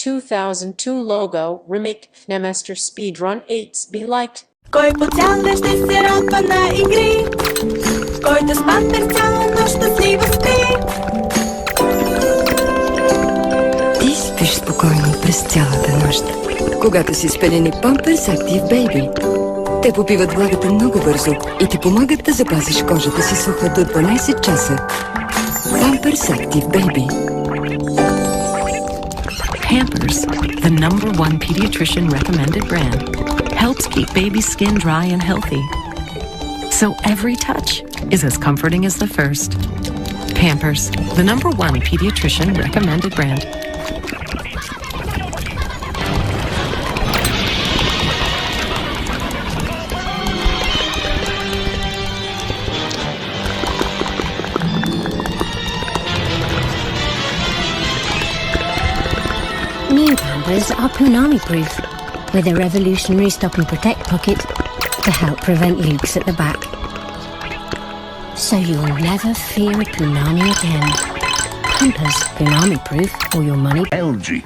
2002 logo remake Nemester Speedrun 8 be liked. Koi po challenge se rapa na igri. Koi to spatter challenge to sliva spi. Ти спиш спокойно през цялата нощ, когато си спелени Pampers Active Baby. Те попиват влагата много бързо и ти помагат да запазиш кожата си суха до 12 часа. Pampers Active Baby. Pampers, the #1 pediatrician recommended brand, helps keep baby's skin dry and healthy. So every touch is as comforting as the first. Pampers, the #1 pediatrician recommended brand. New Pampers are Punami-proof, with a revolutionary Stop and Protect pocket to help prevent leaks at the back. So you'll never fear a Punami again. Pampers, Punami-proof, or your money. Algae.